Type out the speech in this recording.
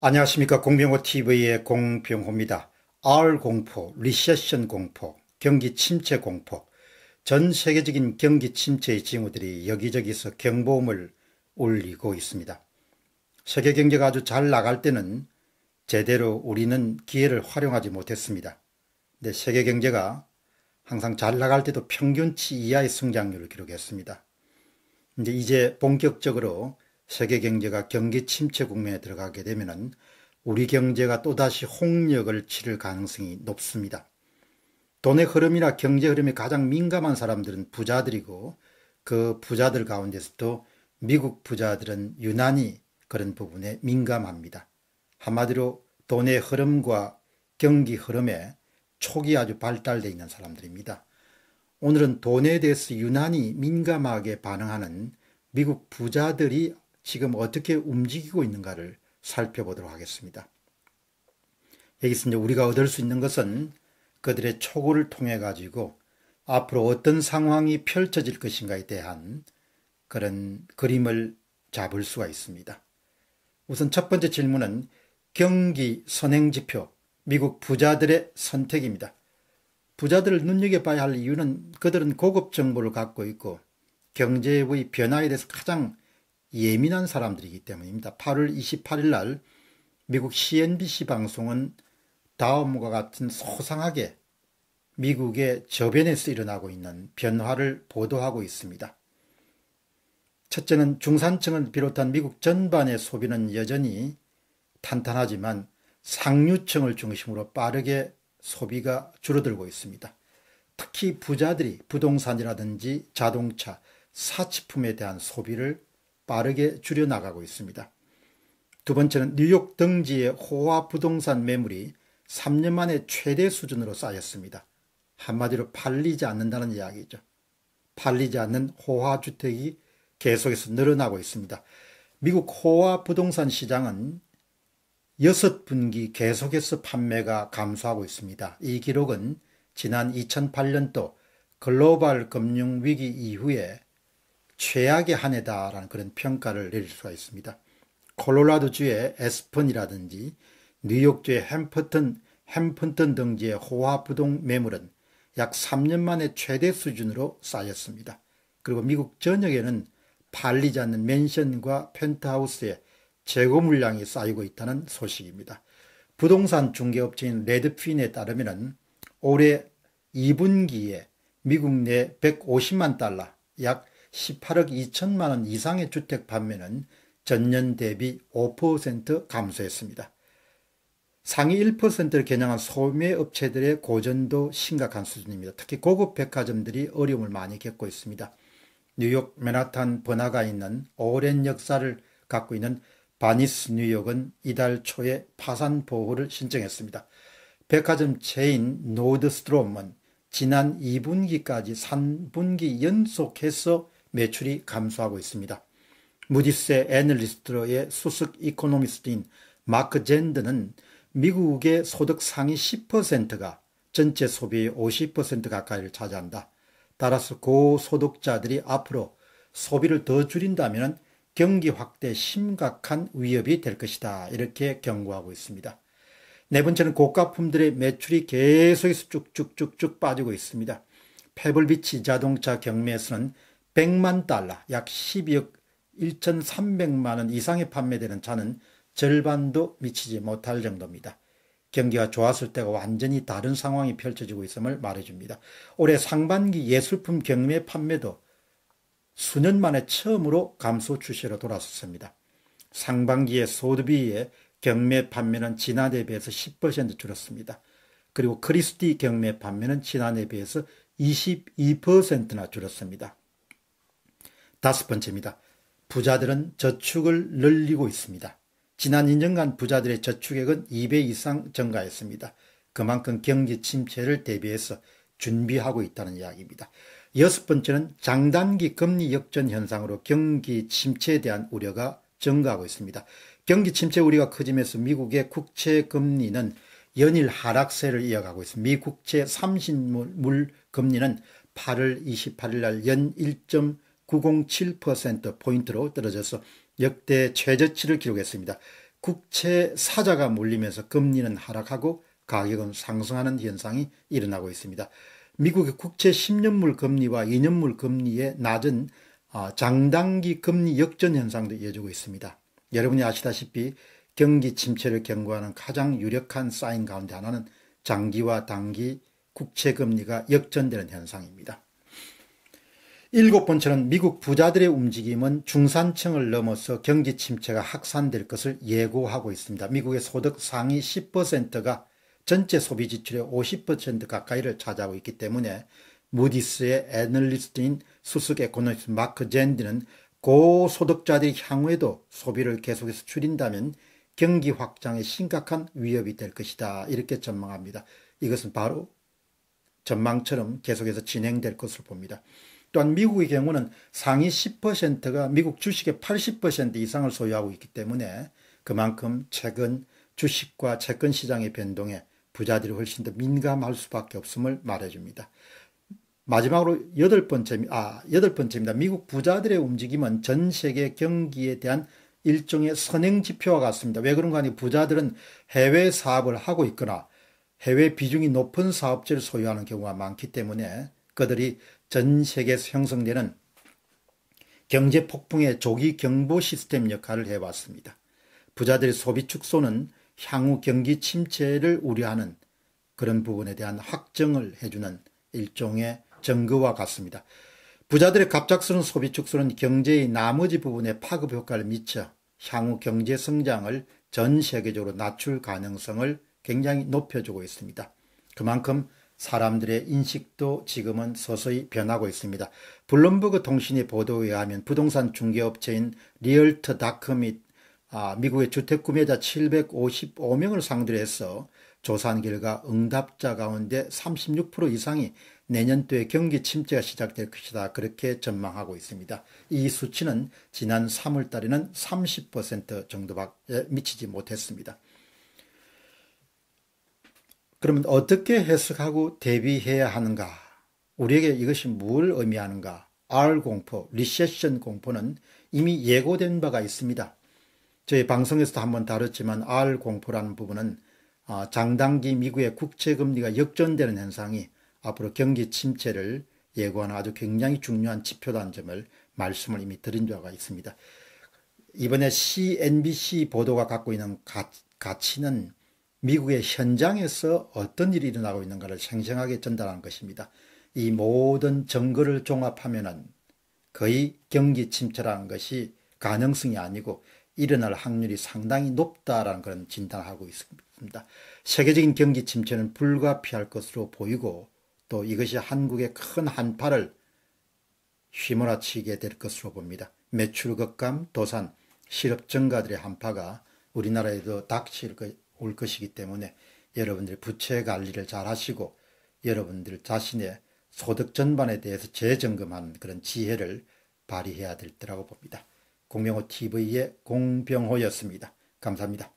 안녕하십니까. 공병호TV의 공병호입니다. R공포, 리세션 공포, 경기 침체 공포, 전 세계적인 경기 침체의 징후들이 여기저기서 경보음을 울리고 있습니다. 세계 경제가 아주 잘 나갈 때는 제대로 우리는 기회를 활용하지 못했습니다. 근데 세계 경제가 항상 잘 나갈 때도 평균치 이하의 성장률을 기록했습니다. 이제 본격적으로 세계 경제가 경기 침체 국면에 들어가게 되면은 우리 경제가 또다시 홍역을 치를 가능성이 높습니다. 돈의 흐름이나 경제 흐름에 가장 민감한 사람들은 부자들이고, 그 부자들 가운데서도 미국 부자들은 유난히 그런 부분에 민감합니다. 한마디로 돈의 흐름과 경기 흐름에 촉이 아주 발달되어 있는 사람들입니다. 오늘은 돈에 대해서 유난히 민감하게 반응하는 미국 부자들이 지금 어떻게 움직이고 있는가를 살펴보도록 하겠습니다. 여기서 이제 우리가 얻을 수 있는 것은 그들의 촉을 통해 가지고 앞으로 어떤 상황이 펼쳐질 것인가에 대한 그런 그림을 잡을 수가 있습니다. 우선 첫 번째 질문은 경기 선행지표, 미국 부자들의 선택입니다. 부자들을 눈여겨봐야 할 이유는 그들은 고급 정보를 갖고 있고 경제의 변화에 대해서 가장 예민한 사람들이기 때문입니다. 8월 28일 날 미국 CNBC 방송은 다음과 같은 소상하게 미국의 저변에서 일어나고 있는 변화를 보도하고 있습니다. 첫째는 중산층을 비롯한 미국 전반의 소비는 여전히 탄탄하지만 상류층을 중심으로 빠르게 소비가 줄어들고 있습니다. 특히 부자들이 부동산이라든지 자동차, 사치품에 대한 소비를 빠르게 줄여나가고 있습니다. 두 번째는 뉴욕 등지의 호화 부동산 매물이 3년 만에 최대 수준으로 쌓였습니다. 한마디로 팔리지 않는다는 이야기죠. 팔리지 않는 호화 주택이 계속해서 늘어나고 있습니다. 미국 호화 부동산 시장은 6분기 계속해서 판매가 감소하고 있습니다. 이 기록은 지난 2008년도 글로벌 금융위기 이후에 최악의 한 해다라는 그런 평가를 내릴 수가 있습니다. 콜로라도주의 에스펀이라든지 뉴욕주의 햄프턴 등지의 호화 부동 매물은 약 3년 만에 최대 수준으로 쌓였습니다. 그리고 미국 전역에는 팔리지 않는 맨션과 펜트하우스에 재고 물량이 쌓이고 있다는 소식입니다. 부동산 중개업체인 레드핀에 따르면 올해 2분기에 미국 내 150만 달러, 약 18억 2천만 원 이상의 주택 판매는 전년 대비 5% 감소했습니다. 상위 1%를 겨냥한 소매업체들의 고전도 심각한 수준입니다. 특히 고급 백화점들이 어려움을 많이 겪고 있습니다. 뉴욕 맨하탄 번화가에 있는 오랜 역사를 갖고 있는 바니스 뉴욕은 이달 초에 파산 보호를 신청했습니다. 백화점 체인 노드스트롬은 지난 2분기까지 3분기 연속해서 매출이 감소하고 있습니다. 무디스의 애널리스트의 수석 이코노미스트인 마크 젠드는 미국의 소득 상위 10%가 전체 소비의 50% 가까이를 차지한다. 따라서 고소득자들이 앞으로 소비를 더 줄인다면 경기 확대에 심각한 위협이 될 것이다. 이렇게 경고하고 있습니다. 네 번째는 고가품들의 매출이 계속해서 쭉쭉쭉쭉 빠지고 있습니다. 페블비치 자동차 경매에서는 100만 달러, 약 12억 1,300만 원 이상에 판매되는 차는 절반도 미치지 못할 정도입니다. 경기가 좋았을 때가 완전히 다른 상황이 펼쳐지고 있음을 말해줍니다. 올해 상반기 예술품 경매 판매도 수년 만에 처음으로 감소 추세로 돌아섰습니다. 상반기에 소드비의 경매 판매는 지난해에 비해서 10% 줄었습니다. 그리고 크리스티 경매 판매는 지난해에 비해서 22%나 줄었습니다. 다섯 번째입니다. 부자들은 저축을 늘리고 있습니다. 지난 2년간 부자들의 저축액은 2배 이상 증가했습니다. 그만큼 경기 침체를 대비해서 준비하고 있다는 이야기입니다. 여섯 번째는 장단기 금리 역전 현상으로 경기 침체에 대한 우려가 증가하고 있습니다. 경기 침체 우려가 커지면서 미국의 국채 금리는 연일 하락세를 이어가고 있습니다. 미 국채 30물 금리는 8월 28일 날 연 1.907%포인트로 떨어져서 역대 최저치를 기록했습니다. 국채 사자가 몰리면서 금리는 하락하고 가격은 상승하는 현상이 일어나고 있습니다. 미국의 국채 10년물 금리와 2년물 금리의 낮은 장단기 금리 역전 현상도 이어지고 있습니다. 여러분이 아시다시피 경기 침체를 경고하는 가장 유력한 사인 가운데 하나는 장기와 단기 국채 금리가 역전되는 현상입니다. 7번째는 미국 부자들의 움직임은 중산층을 넘어서 경기 침체가 확산될 것을 예고하고 있습니다. 미국의 소득 상위 10%가 전체 소비 지출의 50% 가까이를 차지하고 있기 때문에 무디스의 애널리스트인 수석 에코노미스트 마크 젠디는 고소득자들이 향후에도 소비를 계속해서 줄인다면 경기 확장에 심각한 위협이 될 것이다, 이렇게 전망합니다. 이것은 바로 전망처럼 계속해서 진행될 것으로 봅니다. 또한 미국의 경우는 상위 10%가 미국 주식의 80% 이상을 소유하고 있기 때문에 그만큼 최근 주식과 채권 시장의 변동에 부자들이 훨씬 더 민감할 수밖에 없음을 말해줍니다. 마지막으로 여덟 번째입니다. 미국 부자들의 움직임은 전 세계 경기에 대한 일종의 선행지표와 같습니다. 왜 그런가 하니 부자들은 해외 사업을 하고 있거나 해외 비중이 높은 사업체를 소유하는 경우가 많기 때문에 그들이 전 세계에서 형성되는 경제 폭풍의 조기 경보 시스템 역할을 해왔습니다. 부자들의 소비 축소는 향후 경기 침체를 우려하는 그런 부분에 대한 확정을 해주는 일종의 증거와 같습니다. 부자들의 갑작스러운 소비 축소는 경제의 나머지 부분에 파급 효과를 미쳐 향후 경제 성장을 전 세계적으로 낮출 가능성을 굉장히 높여주고 있습니다. 그만큼 사람들의 인식도 지금은 서서히 변하고 있습니다. 블룸버그 통신의 보도에 의하면 부동산 중개업체인 리얼터닷컴이 미국의 주택구매자 755명을 상대로 해서 조사한 결과 응답자 가운데 36% 이상이 내년도에 경기 침체가 시작될 것이다, 그렇게 전망하고 있습니다. 이 수치는 지난 3월 달에는 30% 정도밖에 미치지 못했습니다. 그러면 어떻게 해석하고 대비해야 하는가? 우리에게 이것이 뭘 의미하는가? R공포, 리세션 공포는 이미 예고된 바가 있습니다. 저희 방송에서도 한번 다뤘지만 R공포라는 부분은 장단기 미국의 국채금리가 역전되는 현상이 앞으로 경기 침체를 예고하는 아주 굉장히 중요한 지표라는 점을 말씀을 이미 드린 바가 있습니다. 이번에 CNBC 보도가 갖고 있는 가치는 미국의 현장에서 어떤 일이 일어나고 있는가를 생생하게 전달하는 것입니다. 이 모든 증거를 종합하면은 거의 경기 침체라는 것이 가능성이 아니고 일어날 확률이 상당히 높다라는 그런 진단을 하고 있습니다. 세계적인 경기 침체는 불가피할 것으로 보이고 또 이것이 한국의 큰 한파를 휘몰아치게 될 것으로 봅니다. 매출 급감, 도산, 실업 증가들의 한파가 우리나라에도 올 것이기 때문에 여러분들이 부채 관리를 잘 하시고 여러분들 자신의 소득 전반에 대해서 재점검하는 그런 지혜를 발휘해야 될 때라고 봅니다. 공병호 TV의 공병호였습니다. 감사합니다.